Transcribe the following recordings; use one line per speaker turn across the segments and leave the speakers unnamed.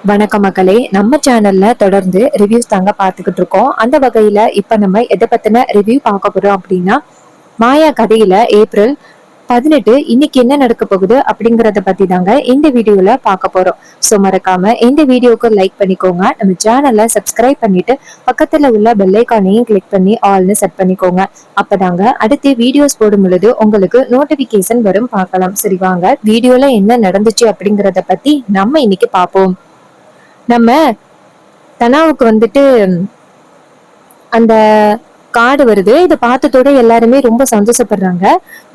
வணக்க மக்களே, நம்ம சேனல்ல தொடர்ந்து ரிவ்யூஸ் தாங்க பார்த்துக்கிட்டு இருக்கோம். அந்த வகையில இப்ப நம்ம எதை பத்தின ரிவ்யூ பார்க்க போறோம் அப்படின்னா, மாயா கதையில ஏப்ரல் 18 இன்னைக்கு என்ன நடக்க போகுது அப்படிங்கறத பத்தி தாங்க இந்த வீடியோல பார்க்க போறோம். சோ மறக்காம இந்த வீடியோக்கு லைக் பண்ணிக்கோங்க, நம்ம சேனல்ல சப்ஸ்கிரைப் பண்ணிட்டு பக்கத்துல உள்ள பெல் ஐகானையும் கிளிக் பண்ணி ஆல்னு செட் பண்ணிக்கோங்க. அப்பதாங்க அடுத்து வீடியோஸ் போடும் பொழுது உங்களுக்கு நோட்டிபிகேஷன் வரும். பார்க்கலாம். சரி வாங்க வீடியோல என்ன நடந்துச்சு அப்படிங்கறத பத்தி நம்ம இன்னைக்கு பார்ப்போம். நம்ம தனாவுக்கு வந்துட்டு அந்த கார்டு வருது. இதை பார்த்ததோட எல்லாருமே ரொம்ப சந்தோஷப்படுறாங்க.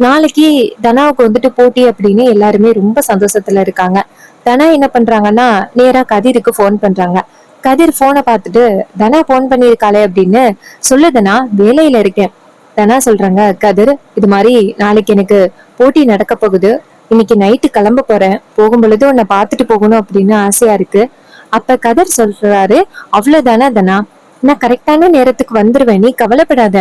நாளைக்கு தனாவுக்கு வந்துட்டு போட்டி அப்படின்னு எல்லாருமே ரொம்ப சந்தோஷத்துல இருக்காங்க. தனா என்ன பண்றாங்கன்னா நேரா கதிருக்கு போன் பண்றாங்க. கதிர் போனை பார்த்துட்டு தனா போன் பண்ணியிருக்காளே அப்படின்னு சொல்லுதனா வேலையில இருக்கேன். தனா சொல்றாங்க, கதிர் இது மாதிரி நாளைக்கு எனக்கு போட்டி நடக்க போகுது, இன்னைக்கு நைட்டு கிளம்ப போறேன், போகும் பொழுது உன்னை பார்த்துட்டு போகணும் அப்படின்னு ஆசையா இருக்கு. அப்ப கதிர் சொல்றாரு, அவ்வளவுதானே தனா, நான் கரெக்டான நேரத்துக்கு வந்துருவேன், நீ கவலைப்படாத.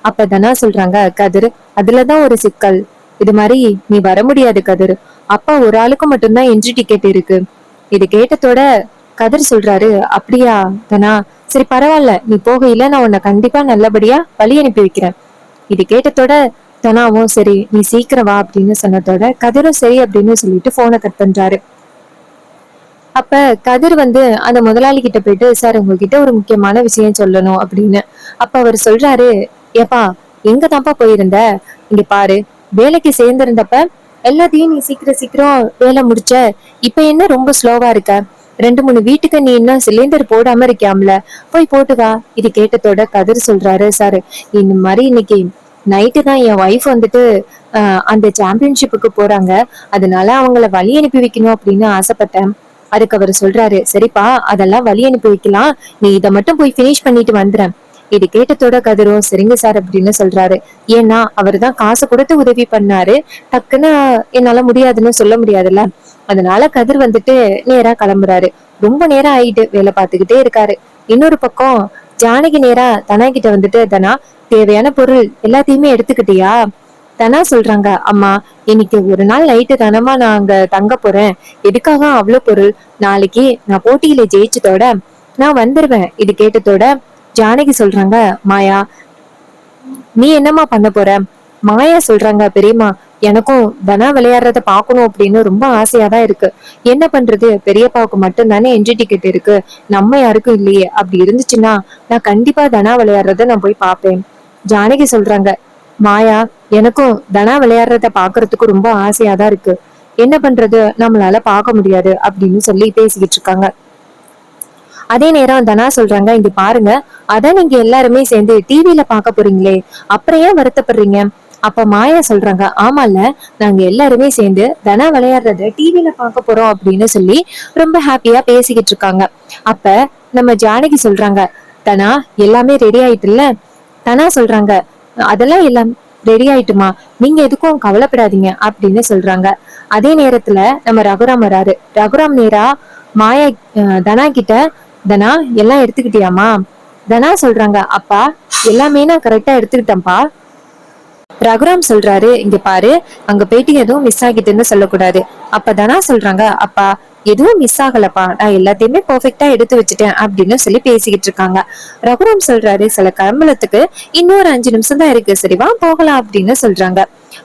அப்ப தனா சொல்றாங்க, கதிர் அதுலதான் ஒரு சிக்கல், இது மாதிரி நீ வர முடியாது கதிர், அப்பா ஒரு ஆளுக்கு மட்டும்தான் என்ட்ரி டிக்கெட் இருக்கு. இது கேட்டதோட கதிர் சொல்றாரு, அப்படியா தனா, சரி பரவாயில்ல, நீ போகையில நான் உன்னை கண்டிப்பா நல்லபடியா வழி அனுப்பி வைக்கிறேன். இது கேட்டதோட தனாவும் சரி நீ சீக்கிரம் வா அப்படின்னு சொன்னதோட கதிரும் சரி அப்படின்னு சொல்லிட்டு போனை கட் பண்றாரு. அப்ப கதிர் அந்த முதலாளி கிட்ட போயிட்டு, சார் உங்ககிட்ட ஒரு முக்கியமான விஷயம் சொல்லணும் அப்படின்னு. அப்ப அவர் சொல்றாரு, ஏப்பா எங்க தான்ப்பா போயிருந்த, இங்க பாரு, வேலைக்கு சேர்ந்திருந்தப்ப எல்லாத்தையும் நீ சீக்கிரம் சீக்கிரம் வேலை முடிச்ச, இப்ப என்ன ரொம்ப ஸ்லோவா இருக்க, 2 3 வீட்டுக்கு நீ இன்னும் சிலிண்டர் போடாம இருக்கியாம்ல, போய் போட்டு வா. இது கேட்டதோட கதிர் சொல்றாரு, சார் இந்த மாதிரி இன்னைக்கு நைட்டு தான் என் ஒய்ஃப் அந்த சாம்பியன்ஷிப்புக்கு போறாங்க, அதனால அவங்கள வழி அனுப்பி வைக்கணும் அப்படின்னு ஆசைப்பட்டேன். அதுக்கு அவர் சொல்றாரு, சரிப்பா அதெல்லாம் வழி அனுப்பி வைக்கலாம், நீ இதை மட்டும் போய் பினிஷ் பண்ணிட்டு வந்துறேன். இது கேட்டதோட கதிரும் சரிங்க சார் அப்படின்னு சொல்றாரு. ஏன்னா அவர் தான் காசு கொடுத்து உதவி பண்ணாரு, டக்குன்னு என்னால முடியாதுன்னு சொல்ல முடியாதுல்ல. அதனால கதிர் நேரா கிளம்புறாரு. ரொம்ப நேரம் ஆயிட்டு வேலை பார்த்துக்கிட்டே இருக்காரு. இன்னொரு பக்கம் ஜானகி நேரா தனா கிட்ட தனா, தேவையான பொருள் எல்லாத்தையுமே எடுத்துக்கிட்டியா? தனா சொல்றாங்க, அம்மா இன்னைக்கு ஒரு நாள் நைட்டு தானமா நான் அங்க தங்க போறேன், எதுக்காக அவ்வளவு பொருள், நாளைக்கு நான் போட்டியில ஜெயிச்சதோட நான் வந்துருவேன். இது கேட்டதோட ஜானகி சொல்றாங்க, மாயா நீ என்னம்மா பண்ண போற? மாயா சொல்றாங்க, பெரியம்மா எனக்கும் தனா விளையாடுறத பாக்கணும் அப்படின்னு ரொம்ப ஆசையா தான் இருக்கு, என்ன பண்றது, பெரியப்பாவுக்கு மட்டும் தானே என்ட்ரி டிக்கெட் இருக்கு, நம்ம யாருக்கும் இல்லையே, அப்படி இருந்துச்சுன்னா நான் கண்டிப்பா தனா விளையாடுறத நான் போய் பாப்பேன். ஜானகி சொல்றாங்க, மாயா எனக்கும் தனா விளையாடுறத பாக்குறதுக்கு ரொம்ப ஆசையா தான் இருக்கு, என்ன பண்றது நம்மளால பார்க்க முடியாது அப்படின்னு சொல்லி பேசிக்கிட்டு இருக்காங்க. அதே நேரம் தனா சொல்றாங்க, இங்க பாருங்க, அதான் நீங்க எல்லாருமே சேர்ந்து டிவில பார்க்க போறீங்களே, அப்புறம் ஏன் வருத்தப்படுறீங்க? அப்ப மாயா சொல்றாங்க, ஆமால, நாங்க எல்லாருமே சேர்ந்து தனா விளையாடுறத டிவில பார்க்க போறோம் அப்படின்னு சொல்லி ரொம்ப ஹாப்பியா பேசிக்கிட்டு இருக்காங்க. அப்ப நம்ம ஜானகி சொல்றாங்க, தனா எல்லாமே ரெடி ஆயிட்டுல்ல? தனா சொல்றாங்க, அதெல்லாம் எல்லாம் ரெடி ஆயிட்டுமா, நீங்க எதுக்கும் கவலைப்படாதீங்க அப்படின்னு சொல்றாங்க. அதே நேரத்துல நம்ம ரகுராம் வராரு. ரகுராம் நேரா மாயா தனா கிட்ட, தனா எல்லாம் எடுத்துக்கிட்டியாமா? தனா சொல்றாங்க, அப்பா எல்லாமே நான் கரெக்டா எடுத்துக்கிட்டேன்ப்பா. ரகுராம் சொல்றாரு, இங்க பாரு, அங்க போயிட்டு எதுவும் மிஸ் ஆகிட்டுன்னு சொல்லக்கூடாது. அப்ப தனா சொல்றாங்க, அப்பா எதுவும் மிஸ் ஆகலப்பா, நான் எல்லாத்தையுமே பெர்ஃபெக்ட்டா எடுத்து வச்சுட்டேன் அப்படின்னு சொல்லி பேசிக்கிட்டு இருக்காங்க. ரகுராம் சொல்றாரு, சில கிளம்பலத்துக்கு இன்னொரு 5 நிமிஷம் தான் இருக்கு, சரிவா போகலாம் அப்படின்னு சொல்றாங்க.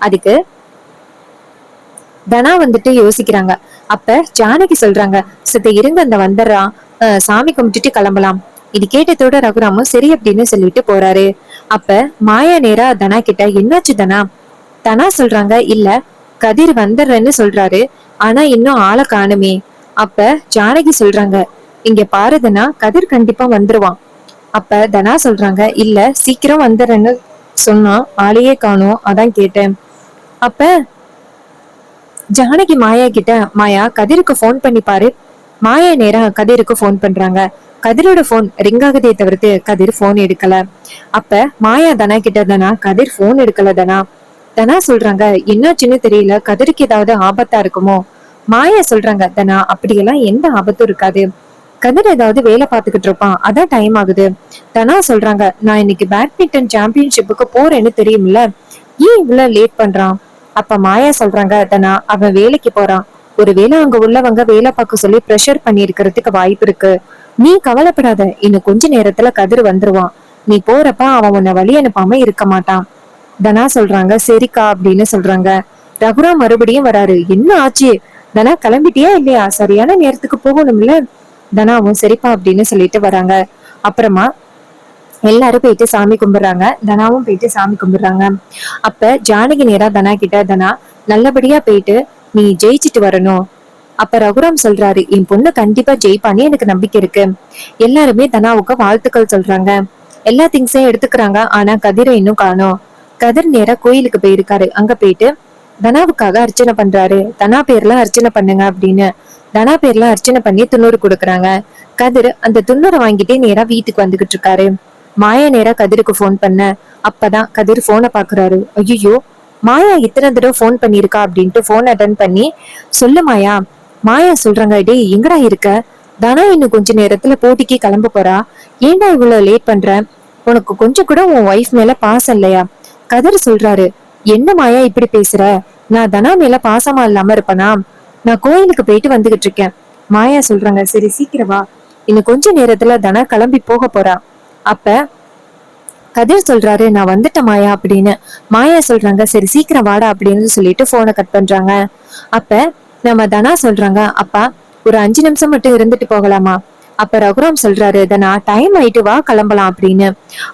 அதுக்கு தனா யோசிக்கிறாங்க. அப்ப ஜானகி சொல்றாங்க, சித்த இருங்க அந்த வந்துடுறான், சாமி கும்பிட்டுட்டு கிளம்பலாம். இது கேட்டதோட ரகுராமும் சரி அப்படின்னு சொல்லிட்டு போறாரு. அப்ப மாயா நேரா தனா கிட்ட, என்னாச்சு தனா? தனா சொல்றாங்க, இல்ல கதிர் வந்துடுறேன்னு சொல்றாரு, ஆனா இன்னும் ஆளை காணுமே. அப்ப ஜானகி சொல்றாங்க, இங்க பாரு தனா, கதிர் கண்டிப்பா வந்துருவான். அப்ப தனா சொல்றாங்க, இல்ல சீக்கிரம் வந்துடுறேன்னு சொன்னா ஆளையே காணோம், அதான் கேட்டேன். அப்ப ஜானகி மாயா கிட்ட, மாயா கதிருக்கு போன் பண்ணி பாரு. மாயா நேரா கதிருக்கு போன் பண்றாங்க. கதிரோட போன் ரிங் ஆகுதே தவிர்த்து கதிர் போன் எடுக்கல. அப்ப மாயா தனா கிட்ட, தனா கதிர் போன் எடுக்கல தனா. தனா சொல்றாங்க, என்னாச்சுன்னு தெரியல, கதிருக்கு ஏதாவது ஆபத்தா இருக்குமோ? மாயா சொல்றாங்க, தனா அப்படியெல்லாம் எந்த ஆபத்தும் இருக்காது, கதிர் ஏதாவது வேலை பார்த்துக்கிட்டு இருப்பான், அதான் டைம் ஆகுது. தனா சொல்றாங்க, நான் இன்னைக்கு பேட்மிண்டன் சாம்பியன்ஷிப்புக்கு போறேன்னு தெரியும்ல, ஏன் இவ்வளவு லேட் பண்றான்? அப்ப மாயா சொல்றாங்க, தனா அவன் வேலைக்கு போறான், ஒருவேளை அங்க உள்ளவங்க வேலை பார்க்க சொல்லி ப்ரெஷர் பண்ணி இருக்கிறதுக்கு வாய்ப்பு இருக்கு. நீ கவலைப்படாத, இன்னும் கொஞ்ச நேரத்துல கதிர் வந்துருவான். நீ போறப்ப அவன் உன்னை வழி அனுப்பாம இருக்க மாட்டான். தனா சொல்றாங்க சரிக்கா அப்படின்னு சொல்றாங்க. ரகுராம் மறுபடியும் வராரு. என்ன ஆச்சு தனா, கிளம்பிட்டியா இல்லையா? சரியான நேரத்துக்கு போகணும்ல. தனாவும் சரிப்பா அப்படின்னு சொல்லிட்டு வராங்க. அப்புறமா எல்லாரும் போயிட்டு சாமி கும்பிடுறாங்க. தனாவும் போயிட்டு சாமி கும்பிடுறாங்க. அப்ப ஜானகி நேரா தனா கிட்ட, தனா நல்லபடியா போயிட்டு நீ ஜெயிச்சுட்டு வரணும். அப்ப ரகுராம் சொல்றாரு, என் பொண்ணு கண்டிப்பா ஜெயிப்பானே எனக்கு நம்பிக்கை இருக்கு. எல்லாருமே தனாவுக்கு வாழ்த்துக்கள் சொல்றாங்க. எல்லா திங்ஸையும் எடுத்துக்கிறாங்க. ஆனா கதிரை இன்னும் காணோம். கதிர் நேரா கோயிலுக்கு போயிருக்காரு. அங்க போயிட்டு தனாவுக்காக அர்ச்சனை பண்றாரு. தனா பேர்ல அர்ச்சனை பண்ணுங்க அப்படின்னு. தனா பேர்ல அர்ச்சனை பண்ணி துண்ணூறு கொடுக்குறாங்க. கதிர் அந்த துண்ணூரை வாங்கிட்டே நேரா வீட்டுக்கு வந்துகிட்டு இருக்காரு. மாயா நேரா கதிருக்கு போன் பண்ண. அப்பதான் கதிர் போனை பாக்குறாரு. ஐயோ, மாயா இத்தனை தடவை போன் பண்ணிருக்கா அப்படின்ட்டு போன் அட்டன் பண்ணி, சொல்லு மாயா. மாயா சொல்றாங்க, டேய் எங்கடா இருக்க? தனா இன்னும் கொஞ்ச நேரத்துல போட்டிக்கு கிளம்ப போறா. ஏன்டா இவ்வளவு லேட் பண்ற? உனக்கு கொஞ்சம் கூட உன் ஒய்ஃப் மேல பாசம் இல்லையா? கதிர் சொல்றாரு, என்ன மாயா இப்படி பேசுற? நான் தனா மேல பாசமா இல்லாம இருப்பனா? நான் கோயிலுக்கு போயிட்டு வந்துகிட்டு இருக்கேன். மாயா சொல்றாங்க, சரி சீக்கிரம் வா, இன்னும் கொஞ்ச நேரத்துல தனா கிளம்பி போக போறா. அப்ப கதிர் சொல்றாரு, நான் வந்துட்டேன் மாயா அப்படின்னு. மாயா சொல்றாங்க, சரி சீக்கிரம் வாடா அப்படின்னு சொல்லிட்டு போனை கட் பண்றாங்க. அப்ப நம்ம தனா சொல்றாங்க, அப்பா ஒரு 5 நிமிஷம் மட்டும் இருந்துட்டு போகலாமா? அப்ப ரகுராம் சொல்றாரு, தனா டைம் ஆயிட்டு வா கிளம்பலாம் அப்படின்னு.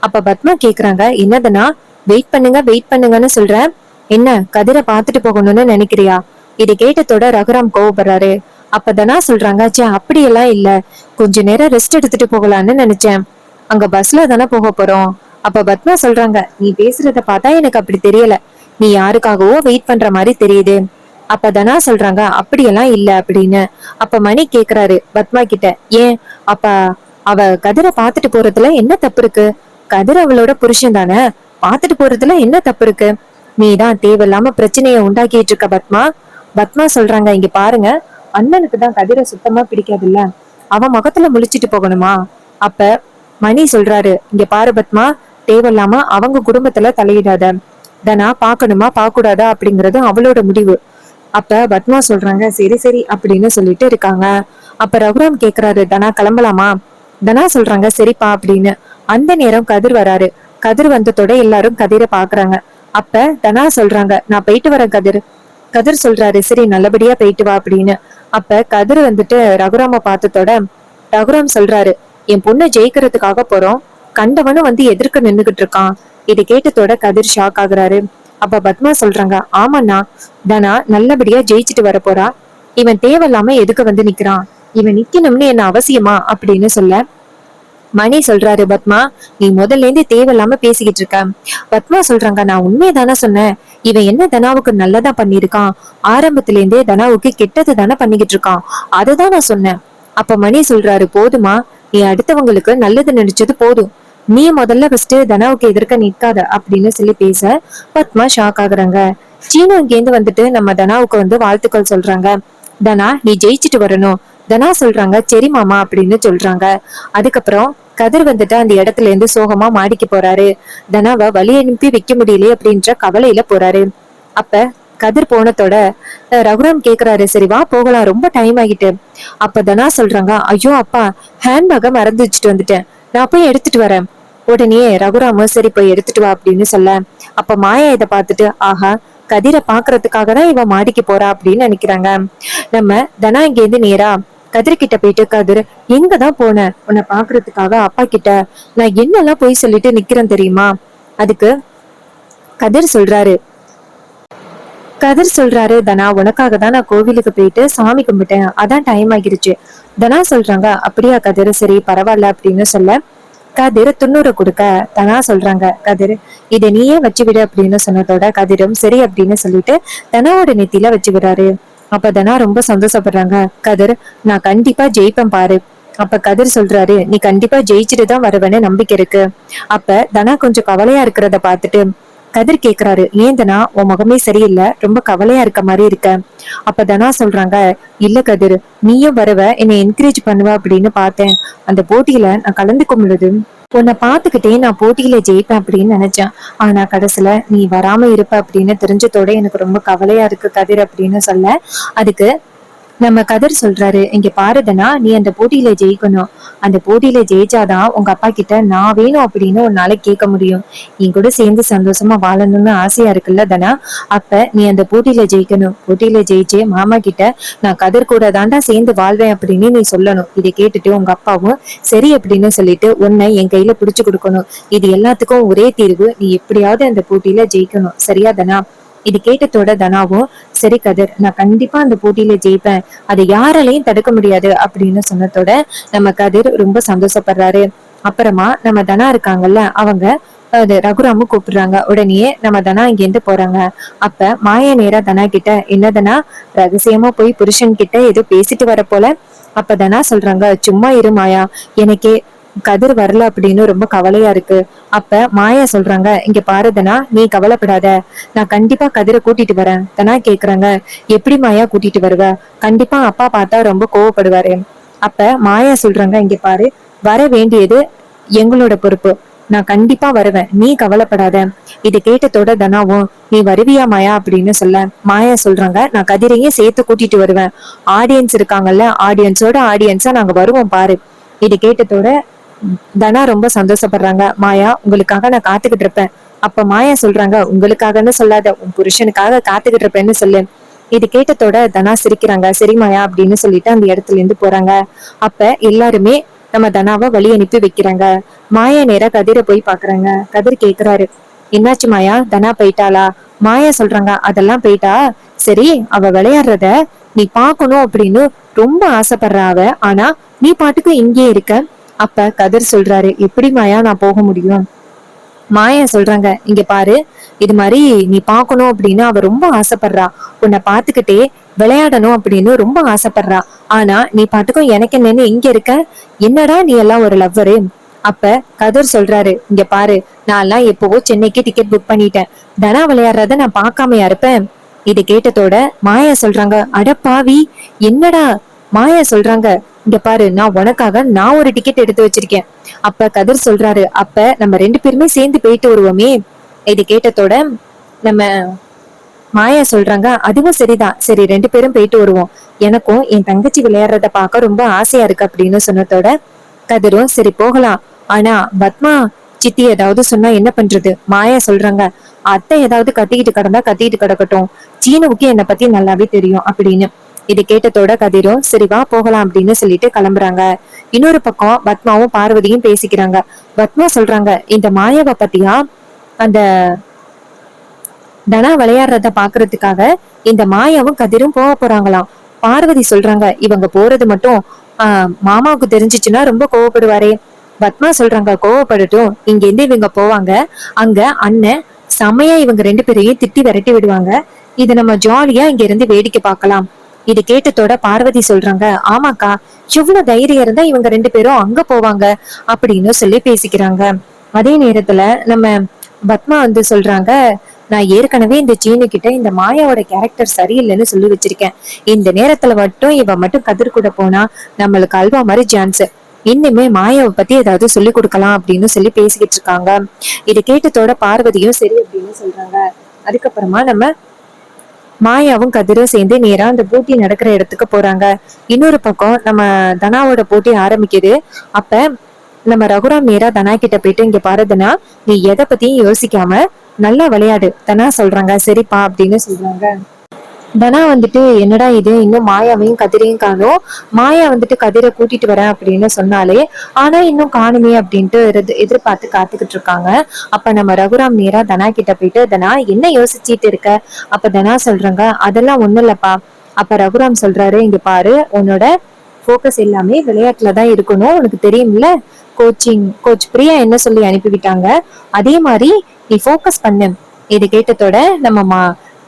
அப்ப பத்மா கேக்குறாங்க, என்னதுனா வெயிட் பண்ணுங்க வெயிட் பண்ணுங்கன்னு சொல்றேன், என்ன கதிரை பாத்துட்டு போகணும்னு நினைக்கிறியா? இதை கேட்டதோட ரகுராம் கோவப்படுறாரு. அப்ப தனா சொல்றாங்க, சே அப்படியெல்லாம் இல்ல, கொஞ்ச நேரம் ரெஸ்ட் எடுத்துட்டு போகலான்னு நினைச்சேன். அங்க பஸ்ல தானே போக போறோம். அப்ப பத்மா சொல்றாங்க, நீ பேசுறத பார்த்தா எனக்கு அப்படி தெரியல, நீ யாருக்காகவோ வெயிட் பண்ற மாதிரி தெரியுது. அப்ப தனா சொல்றாங்க, அப்படியெல்லாம் இல்ல அப்படின்னு. அப்ப மணி கேக்குறாரு பத்மா கிட்ட, ஏன் அப்ப அவ கதிரை பாத்துட்டு போறதுல என்ன தப்பு இருக்கு? கதிர் அவளோட புருஷன் தானே, பாத்துட்டு போறதுல என்ன தப்பு இருக்கு? நீதான் தேவையில்லாம பிரச்சனைய உண்டாக்கிட்டு இருக்க பத்மா. பத்மா சொல்றாங்க, இங்க பாருங்க, அண்ணனுக்கு தான் கதிரை சுத்தமா பிடிக்காதுல்ல, அவன் முகத்துல முழிச்சிட்டு போகணுமா? அப்ப மணி சொல்றாரு, இங்க பாரு பத்மா, தேவையில்லாம அவங்க குடும்பத்துல தலையிடாத. தனா பாக்கணுமா பார்க்க கூடாதா அப்படிங்கறது அவளோட முடிவு. அப்ப பத்மா சொல்றாங்க, சரி சரி அப்படின்னு சொல்லிட்டு இருக்காங்க. அப்ப ரகுராம் கேக்குறாரு, தனா கிளம்பலாமா? தனா சொல்றாங்க, சரிப்பா அப்படின்னு. அந்த நேரம் கதிர் வராரு. கதிர் வந்ததோட எல்லாரும் கதிரை பாக்குறாங்க. அப்ப தனா சொல்றாங்க, நான் போயிட்டு வரேன் கதிர். கதிர் சொல்றாரு, சரி நல்லபடியா போயிட்டு வா அப்படின்னு. அப்ப கதிர் வந்துட்டு ரகுராம பார்த்ததோட ரகுராம் சொல்றாரு, என் பொண்ணை ஜெயிக்கிறதுக்காக போறோம், கண்டவனும் வந்து எதிர்க்க நின்னுகிட்டு இருக்கான். இதை கேட்டதோட கதிர் ஷாக் ஆகுறாரு. அப்ப பத்மா சொல்றாங்க, ஆமாண்ணா, தனா நல்லபடியா ஜெயிச்சுட்டு வர போறா. இவன் தேவையில்லாம எதுக்கு வந்து நிக்கிறான்? இவன் நிக்கணும்னு என்ன அவசியமா அப்படின்னு சொல்ல மணி சொல்றாரு, பத்மா நீ முதல்ல இருந்து தேவையில்லாம பேசிக்கிட்டு இருக்க. பத்மா சொல்றாங்க, நான் உண்மையதானே சொன்னேன், இவன் என்ன தனாவுக்கு நல்லதா பண்ணிருக்கான், ஆரம்பத்துல இருந்தே தனாவுக்கு கெட்டது தானே பண்ணிக்கிட்டு இருக்கான், அததான் நான் சொன்னேன். அப்ப மணி சொல்றாரு, போதுமா, நீ அடுத்தவங்களுக்கு நல்லது நினைச்சது போதும், நீ முதல்ல ஃபர்ஸ்ட் தனாவுக்கு எதிர்க்க நிற்காத அப்படின்னு சொல்லி பேச பத்மா ஷாக் ஆகுறாங்க. சீனு இங்கேருந்து வந்துட்டு நம்ம தனாவுக்கு வந்து வாழ்த்துக்கள் சொல்றாங்க. தனா நீ ஜெயிச்சுட்டு வரணும். தனா சொல்றாங்க, சரி மாமா அப்படின்னு சொல்றாங்க. அதுக்கப்புறம் கதிர் வந்துட்டு அந்த இடத்துல இருந்து சோகமா மாடிக்கு போறாரு. தனாவை வழி அனுப்பி வைக்க முடியலையே அப்படின்ற கவலையில போறாரு. அப்ப கதிர் போனதோட ரகுராம் கேக்குறாரு, சரி வா போகலாம், ரொம்ப டைம் ஆகிட்டு. அப்ப தனா சொல்றாங்க, ஐயோ அப்பா, ஹேண்ட்பேக்கை மறந்து வச்சுட்டு வந்துட்டேன், நான் போய் எடுத்துட்டு வரேன். உடனே ரகுராம சரி போய் எடுத்துட்டு வா அப்படின்னு சொல்ல, அப்ப மாயா இதை பார்த்துட்டு, ஆஹா கதிரை பாக்குறதுக்காக தான் இவன் மாடிக்கு போறா அப்படின்னு நினைக்கிறாங்க. நம்ம தனா இங்க இருந்து நேரா கதிர் கிட்ட போயிட்டு, கதிர் எங்கதான் போன உன்னை பாக்குறதுக்காக அப்பா கிட்ட, நான் என்னெல்லாம் போய் சொல்லிட்டு நிக்கிறேன் தெரியுமா? அதுக்கு கதிர் சொல்றாரு தனா உனக்காக தான் நான் கோவிலுக்கு போயிட்டு சாமி கும்பிட்டேன், அதான் டைம் ஆகிருச்சு. தனா சொல்றாங்க, அப்படியா கதிர், சரி பரவாயில்ல அப்படின்னு சொல்ல கதிர் துண்ணூறு கொடுக்க தனா சொல்றாங்க, கதிர் இதை நீயே வச்சு விடு அப்படின்னு சொன்னதோட கதிரும் சரி அப்படின்னு சொல்லிட்டு தனாவோட நெத்தியில வச்சு விடுறாரு. அப்ப தனா ரொம்ப சந்தோஷப்படுறாங்க. கதிர் நான் கண்டிப்பா ஜெயிப்பேன் பாரு. அப்ப கதிர் சொல்றாரு, நீ கண்டிப்பா ஜெயிச்சுட்டு தான் வருவேன்னு நம்பிக்கை இருக்கு. அப்ப தனா கொஞ்சம் கவலையா இருக்கிறத பாத்துட்டு கதிர் கேக்குறாரு, ஏன் தனா உன் முகமே சரியில்லை, ரொம்ப கவலையா இருக்க மாதிரி இருக்க. அப்ப தனா சொல்றாங்க, இல்ல கதிர், நீயும் வருவ என்னை என்கரேஜ் பண்ணுவ அப்படின்னு பார்த்தேன், அந்த போட்டியில நான் கலந்துக்க பொழுது உன்னை பாத்துக்கிட்டே நான் போட்டியில ஜெயிப்பேன் அப்படின்னு நினைச்சேன், ஆனா கடைசியில நீ வராம இருப்ப அப்படின்னு தெரிஞ்சதோட எனக்கு ரொம்ப கவலையா இருக்கு கதிர் அப்படின்னு சொல்ல, அதுக்கு நம்ம கதிர் சொல்றாரு, இங்க பாருதனா, நீ அந்த போட்டியில ஜெயிக்கணும். அந்த போட்டியில ஜெயிச்சாதான் உங்க அப்பா கிட்ட நான் வேணும் அப்படின்னு ஒரு நாளைக்கு கேட்க முடியும். என் கூட சேர்ந்து சந்தோஷமா வாழணும்னு ஆசையா இருக்குல்ல தனா. அப்ப நீ அந்த போட்டியில ஜெயிக்கணும். போட்டியில ஜெயிச்சு மாமா கிட்ட நான் கதிர் கூட தாண்டா சேர்ந்து வாழ்வேன் அப்படின்னு நீ சொல்லணும். இதை கேட்டுட்டு உங்க அப்பாவும் சரி அப்படின்னு சொல்லிட்டு உன்னை என் கையில பிடிச்சு கொடுக்கணும். இது எல்லாத்துக்கும் ஒரே தீர்வு, நீ எப்படியாவது அந்த போட்டியில ஜெயிக்கணும். சரியா தனா? இது கேட்டதோட தனாவும் சரி கதிர், நான் கண்டிப்பா அந்த போட்டியில ஜெயிப்பேன், அதை யாராலையும் தடுக்க முடியாது அப்படின்னு சொன்னதோட நம்ம கதிர் ரொம்ப சந்தோஷப்படுறாரு. அப்புறமா நம்ம தனா இருக்காங்கல்ல, அவங்க அது ரகுராமு கூப்பிடுறாங்க. உடனே நம்ம தனா இங்க இருந்து போறாங்க. அப்ப மாயா நேரா தனா கிட்ட, என்ன தனா, ரகசியமா போய் புருஷன் கிட்ட ஏதோ பேசிட்டு வர போல. அப்ப தனா சொல்றாங்க, சும்மா இரு மாயா, எனக்கே கதிர் வரல அப்படின்னு ரொம்ப கவலையா இருக்கு. அப்ப மாயா சொல்றாங்க, இங்க பாரு தனா, நீ கவலைப்படாத, நான் கண்டிப்பா கதிரை கூட்டிட்டு வரேன். தனா கேக்குறாங்க, எப்படி மாயா கூட்டிட்டு வருவ? கண்டிப்பா அப்பா பார்த்தா ரொம்ப கோவப்படுவாரு. அப்ப மாயா சொல்றாங்க, இங்க பாரு, வர வேண்டியது எங்களோட பொறுப்பு, நான் கண்டிப்பா வருவேன், நீ கவலைப்படாத. இது கேட்டதோட தனாவும், நீ வருவியா மாயா அப்படின்னு சொல்ல, மாயா சொல்றாங்க, நான் கதிரையும் சேர்த்து கூட்டிட்டு வருவேன். ஆடியன்ஸ் இருக்காங்கல்ல, ஆடியன்ஸோட ஆடியன்ஸா நாங்க வருவோம் பாரு. இது கேட்டதோட தனா ரொம்ப சந்தோஷப்படுறாங்க. மாயா, உங்களுக்காக நான் காத்துக்கிட்டு இருப்பேன். அப்ப மாயா சொல்றாங்க, உங்களுக்காகன்னு சொல்லாத, உன் புருஷனுக்காக காத்துக்கிட்டு இருப்பேன்னு சொல்லு. இது கேட்டதோட தனா சிரிக்கிறாங்க. சரி மாயா அப்படின்னு சொல்லிட்டு அந்த இடத்துல இருந்து போறாங்க. அப்ப எல்லாருமே நம்ம தனாவை வழி அனுப்பி வைக்கிறாங்க. மாயா நேரா கதிரை போய் பாக்குறாங்க. கதிர் கேக்குறாரு, என்னாச்சு மாயா, தனா போயிட்டாளா? மாயா சொல்றாங்க, அதெல்லாம் போயிட்டா. சரி, அவ விளையாடுறத நீ பாக்கணும் அப்படின்னு ரொம்ப ஆசைப்படுற அவ, ஆனா நீ பாட்டுக்கு இங்கே இருக்க. அப்ப கதிர் சொல்றாரு, எப்படி மாயா நான் போக முடியும்? மாயா சொல்றாங்க, இங்க பாரு, இது மாதிரி நீ பாக்கணும் அப்படின்னு அவ ரொம்ப ஆசைப்படுறா. உன்னை பாத்துக்கிட்டே விளையாடணும் அப்படின்னு ரொம்ப ஆசைப்படுறா. ஆனா நீ பாட்டுக்கும் எனக்கு என்னன்னு இங்க இருக்க. என்னடா நீ எல்லாம் ஒரு லவ்வரு? அப்ப கதிர் சொல்றாரு, இங்க பாரு, நான் எல்லாம் எப்பவோ சென்னைக்கு டிக்கெட் புக் பண்ணிட்டேன். தனா விளையாடுறத நான் பார்க்காமையா இருப்பேன்? இது கேட்டதோட மாயா சொல்றாங்க, அட பாவி, என்னடா? மாயா சொல்றாங்க, இங்க பாரு, நான் உனக்காக நான் ஒரு டிக்கெட் எடுத்து வச்சிருக்கேன். அப்ப கதிர் சொல்றாரு, அப்ப நம்ம ரெண்டு பேருமே சேர்ந்து போயிட்டு வருவோமே. இது கேட்டதோட நம்ம மாயா சொல்றாங்க, அதுவும் சரிதான், சரி ரெண்டு பேரும் போயிட்டு வருவோம், எனக்கும் என் தங்கச்சி விளையாடுறத பார்க்க ரொம்ப ஆசையா இருக்கு அப்படின்னு சொன்னதோட கதிரும் சரி போகலாம். ஆனா பத்மா சித்தி ஏதாவது சொன்னா என்ன பண்றது? மாயா சொல்றாங்க, அத்தை ஏதாவது கத்திக்கிட்டு கிடந்தா கத்திக்கிட்டு கிடக்கட்டும், சீனுவுக்கு என்னை பத்தி நல்லாவே தெரியும் அப்படின்னு. இது கேட்டதோட கதிரும் சரி வா போகலாம் அப்படின்னு சொல்லிட்டு கிளம்புறாங்க. இன்னொரு பக்கம் பத்மாவும் பார்வதியும் பேசிக்கிறாங்க. பத்மா சொல்றாங்க, இந்த மாயாவை பத்தியா, அந்த தனா விளையாடுறத பாக்குறதுக்காக இந்த மாயாவும் கதிரும் போக போறாங்களாம். பார்வதி சொல்றாங்க, இவங்க போறது மட்டும் மாமாவுக்கு தெரிஞ்சிச்சுன்னா ரொம்ப கோவப்படுவாரே. பத்மா சொல்றாங்க, கோவப்படட்டும், இங்க இருந்து இவங்க போவாங்க, அங்க அண்ணன் செமையா இவங்க ரெண்டு பேரையும் திட்டி விரட்டி விடுவாங்க, இது நம்ம ஜாலியா இங்க இருந்து வேடிக்கை பார்க்கலாம். இது கேட்டதோட பார்வதி சொல்றாங்க, ஆமாக்கா, எவ்வளவு தைரியம் இருந்தா இவங்க ரெண்டு பேரும் அங்க போவாங்க அப்படின்னு சொல்லி பேசிக்கிறாங்க. அதே நேரத்துல நம்ம பத்மா வந்து சொல்றாங்க, நான் ஏற்கனவே இந்த சீனு கிட்ட இந்த மாயாவோட கேரக்டர் சரியில்லைன்னு சொல்லி வச்சிருக்கேன். இந்த நேரத்துல மட்டும் இவ மட்டும் கதிர் கூட போனா நம்மளுக்கு அல்வா மாதிரி சான்ஸ். இன்னுமே மாயாவை பத்தி ஏதாவது சொல்லி கொடுக்கலாம் அப்படின்னு சொல்லி பேசிக்கிட்டு இருக்காங்க. இது கேட்டதோட பார்வதியும் சரி அப்படின்னு சொல்றாங்க. அதுக்கப்புறமா நம்ம மாயாவும் கதிரும் சேர்ந்து நேரா அந்த போட்டி நடக்கிற இடத்துக்கு போறாங்க. இன்னொரு பக்கம் நம்ம தனாவோட போட்டி ஆரம்பிக்குது. அப்ப நம்ம ரகுராம் நேரா தனா கிட்ட போயிட்டு, இங்க பாரு தனா, நீ எதை பத்தியும் யோசிக்காம நல்லா விளையாடு. தனா சொல்றாங்க, சரிப்பா அப்படின்னு சொல்றாங்க. தனா வந்துட்டு, என்னடா இது, இன்னும் மாயாவையும் கதிரையும் காணும். மாயா வந்துட்டு கதிரை கூட்டிட்டு வரேன் அப்படின்னு சொன்னாலே, ஆனா இன்னும் காணுமே அப்படின்ட்டு எதிர்பார்த்து காத்துக்கிட்டு இருக்காங்க. அப்ப நம்ம ரகுராம் நேரா தனா கிட்ட போயிட்டு, தனா என்ன யோசிச்சுட்டு இருக்க? அப்ப தனா சொல்றாங்க, அதெல்லாம் ஒண்ணும் இல்லப்பா. அப்ப ரகுராம் சொல்றாரு, இங்க பாரு, உன்னோட போக்கஸ் எல்லாமே விளையாட்டுலதான் இருக்கணும், உனக்கு தெரியும்ல, கோச் பிரியா என்ன சொல்லி அனுப்பிவிட்டாங்க, அதே மாதிரி நீ போக்கஸ் பண்ணு. இது கேட்டதோட நம்ம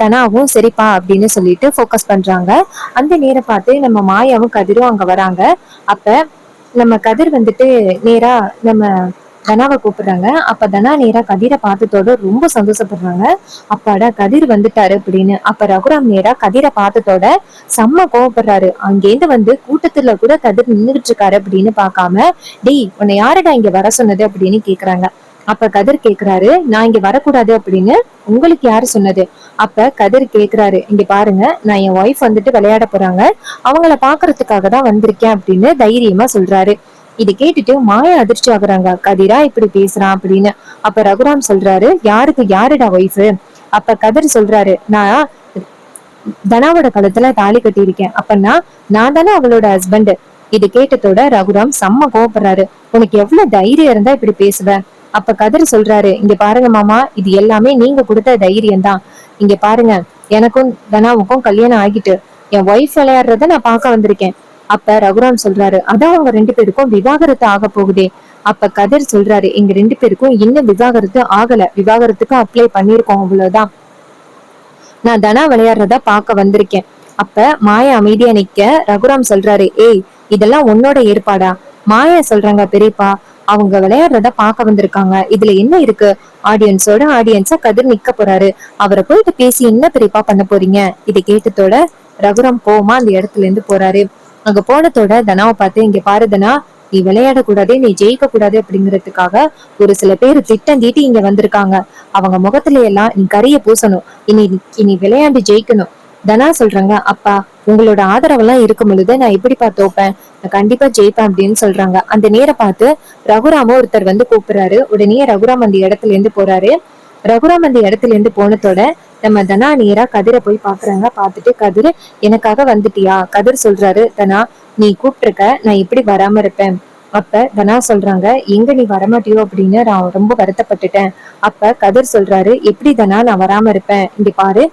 தனாவும் சரிப்பா அப்படின்னு சொல்லிட்டு போக்கஸ் பண்றாங்க. அந்த நேரம் பார்த்து நம்ம மாயாவும் கதிரும் அங்க வராங்க. அப்ப நம்ம கதிர் வந்துட்டு நேரா நம்ம தனாவை கூப்பிடுறாங்க. அப்ப தனா நேரா கதிரை பார்த்ததோட ரொம்ப சந்தோஷப்படுறாங்க. அப்பாடா கதிர் வந்துட்டாரு அப்படின்னு. அப்ப ரகுராம் நேரா கதிரை பார்த்ததோட செம்ம கோவப்படுறாரு. அங்கேருந்து வந்து கூட்டத்துல கூட கதிர் நின்றுட்டு இருக்காரு அப்படின்னு பாக்காம, டேய் உன்னை யாருடா இங்க வர சொன்னது அப்படின்னு கேக்குறாங்க. அப்ப கதிர் கேக்குறாரு, நான் இங்க வரக்கூடாது அப்படின்னு உங்களுக்கு யாரு சொன்னது? அப்ப கதிர் கேக்குறாரு, இங்க பாருங்க, நான் என் ஒய்ஃப் வந்துட்டு விளையாட போறாங்க, அவங்கள பாக்குறதுக்காக தான் வந்திருக்கேன் அப்படின்னு தைரியமா சொல்றாரு. இது கேட்டுட்டு மாயா அதிர்ச்சி ஆகுறாங்க, கதிரா இப்படி பேசுறான் அப்படின்னு. அப்ப ரகுராம் சொல்றாரு, யாருக்கு யாருடா ஒய்ஃபு? அப்ப கதிர் சொல்றாரு, நான் தனாவோட கழுத்துல தாலி கட்டி இருக்கேன், அப்பன்னா நான் தானே அவளோட ஹஸ்பண்ட். இது கேட்டதோட ரகுராம் செம்ம கோவப்படுறாரு, உனக்கு எவ்வளவு தைரியம் இருந்தா இப்படி பேசுவ? அப்ப கதிர் சொல்றாரு, இங்க பாருங்க மாமா, இது எல்லாமே நீங்க கொடுத்த தைரியம் தான். இங்க பாருங்க, எனக்கும் தனாவுக்கும் கல்யாணம் ஆகிட்டு என் ஒய்ஃப் விளையாடுறத நான் பார்க்க வந்திருக்கேன். அப்ப ரகுராம் சொல்றாரு, அதான் அவங்க 2 பேருக்கும் விவாகரத்து ஆக போகுதே. அப்ப கதிர் சொல்றாரு, எங்க 2 பேருக்கும் இன்னும் விவாகரத்து ஆகல, விவாகரத்துக்கு அப்ளை பண்ணிருக்கோம், அவ்வளவுதான். நான் தனா விளையாடுறத பாக்க வந்திருக்கேன். அப்ப மாயா அமைதியா நிக்க ரகுராம் சொல்றாரு, ஏய், இதெல்லாம் உன்னோட ஏற்பாடா? மாயா சொல்றாங்க, பெரியப்பா, அவங்க விளையாடுறத பாக்க வந்திருக்காங்க, இதுல என்ன இருக்கு? ஆடியன்ஸோட ஆடியன்ஸா கதிர் நிக்க போறாரு, அவரை போயிட்டு பேசி என்ன பெரியப்பா பண்ண போறீங்க? இதை கேட்டதோட ரகுராம் கோவமா அந்த இடத்துல இருந்து போறாரு. அங்க போனதோட தனாவை பார்த்து, இங்க பாரு தனா, நீ விளையாட கூடாது, நீ ஜெயிக்க கூடாது அப்படிங்கறதுக்காக ஒரு சில பேர் திட்டம் தீட்டி இங்க வந்திருக்காங்க. அவங்க முகத்துல எல்லாம் நீ கரிய பூசணும், இனி இனி விளையாண்டு ஜெயிக்கணும். தனா சொல்றாங்க, அப்பா, உங்களோட ஆதரவெல்லாம் இருக்கும் பொழுது நான் எப்படிப்பா தோப்பேன்? நான் கண்டிப்பா ஜெயிப்பேன் அப்படின்னு சொல்றாங்க. அந்த நேரம் பார்த்து ரகுராம ஒருத்தர் வந்து கூப்பிடுறாரு. உடனே ரகுராம் அந்த இடத்துல இருந்து போறாரு. ரகுராம் அந்த இடத்துல இருந்து போனதோட நம்ம தனா நேரா கதிரை போய் பாக்குறாங்க. பாத்துட்டு, கதிர், எனக்காக வந்துட்டியா? கதிர் சொல்றாரு, தனா, நீ கூப்பிட்டிருக்க, நான் எப்படி வராம இருப்பேன்? அப்ப தனா சொல்றாங்க, எங்க நீ வரமாட்டியோ அப்படின்னு நான் ரொம்ப வருத்தப்பட்டுட்டேன். அப்ப கதிர் சொல்றாரு, எப்படி தனா நான் வராம இருப்பேன்? இங்க பாரு,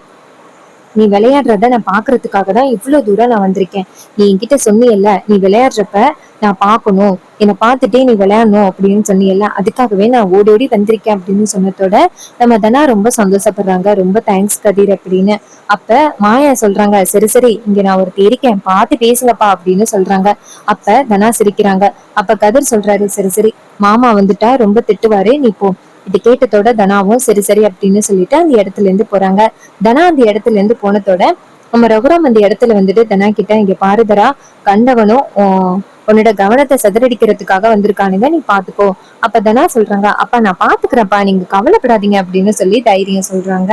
நீ விளையாடுறத நான் பாக்குறதுக்காக தான் இவ்வளவு தூரம் நான் வந்திருக்கேன். நீ என்கிட்ட சொன்னியல்ல, நீ விளையாடுறப்ப நான் பாக்கணும், என்னை பார்த்துட்டே நீ விளையாடணும் அப்படின்னு சொன்னியல்ல, அதுக்காகவே நான் ஓடி ஓடி வந்திருக்கேன் அப்படின்னு சொன்னதோட நம்ம தனா ரொம்ப சந்தோஷப்படுறாங்க. ரொம்ப தேங்க்ஸ் கதிர் அப்படின்னு. அப்ப மாயா சொல்றாங்க, சரி சரி, இங்க நான் ஒருத்தி இருக்கேன், பார்த்து பேசுங்கப்பா அப்படின்னு சொல்றாங்க. அப்ப தனா சிரிக்கிறாங்க. அப்ப கதிர் சொல்றாரு, சரி சரி, மாமா வந்துட்டா ரொம்ப திட்டுவாரு, நீ போ. இது கேட்டதோட தனாவும் சரி சரி அப்படின்னு சொல்லிட்டு அந்த இடத்துல இருந்து போறாங்க. தனா அந்த இடத்துல இருந்து போனதோட நம்ம ரகுராம் அந்த இடத்துல வந்துட்டு தனா கிட்ட, இங்க பாருதரா, கண்டவனும் உன்னோட கவனத்தை சிதறடிக்கிறதுக்காக வந்திருக்கானுங்க, நீ பாத்துக்கோ. அப்ப தனா சொல்றாங்க, அப்பா நான் பாத்துக்கிறேன்ப்பா, நீங்க கவலைப்படாதீங்க அப்படின்னு சொல்லி தைரியம் சொல்றாங்க.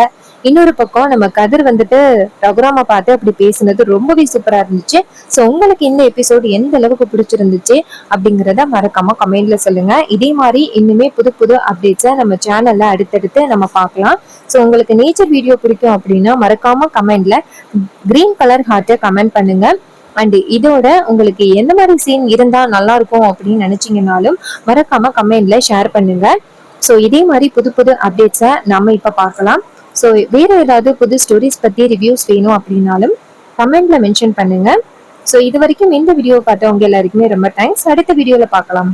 இன்னொரு பக்கம் நம்ம கதிர் வந்துட்டு ரகுராம பார்த்து அப்படி பேசுனது ரொம்பவே சூப்பரா இருந்துச்சு. சோ உங்களுக்கு இந்த எபிசோடு எந்த அளவுக்கு பிடிச்சிருந்துச்சு அப்படிங்கறத மறக்காம கமெண்ட்ல சொல்லுங்க. இதே மாதிரி இன்னுமே புது புது அப்டேட்ஸை நம்ம சேனல்ல அடுத்தடுத்து நம்ம பார்க்கலாம். சோ உங்களுக்கு நேச்சர் வீடியோ பிடிக்கும் அப்படின்னா மறக்காம கமெண்ட்ல கிரீன் கலர் ஹார்ட்டை கமெண்ட் பண்ணுங்க. அண்ட் இதோட உங்களுக்கு எந்த மாதிரி சீன் இருந்தா நல்லா இருக்கும் அப்படின்னு நினைச்சீங்கன்னாலும் மறக்காம கமெண்ட்ல ஷேர் பண்ணுங்க. ஸோ இதே மாதிரி புது புது அப்டேட்ஸை நம்ம இப்ப பார்க்கலாம். ஸோ வேற ஏதாவது புது ஸ்டோரிஸ் பத்தி ரிவ்யூஸ் வேணும் அப்படின்னாலும் கமெண்ட்ல மென்ஷன் பண்ணுங்க. ஸோ இது வரைக்கும் இந்த வீடியோ பார்த்தவங்க எல்லாருக்குமே ரொம்ப தேங்க்ஸ். அடுத்த வீடியோல பார்க்கலாம்.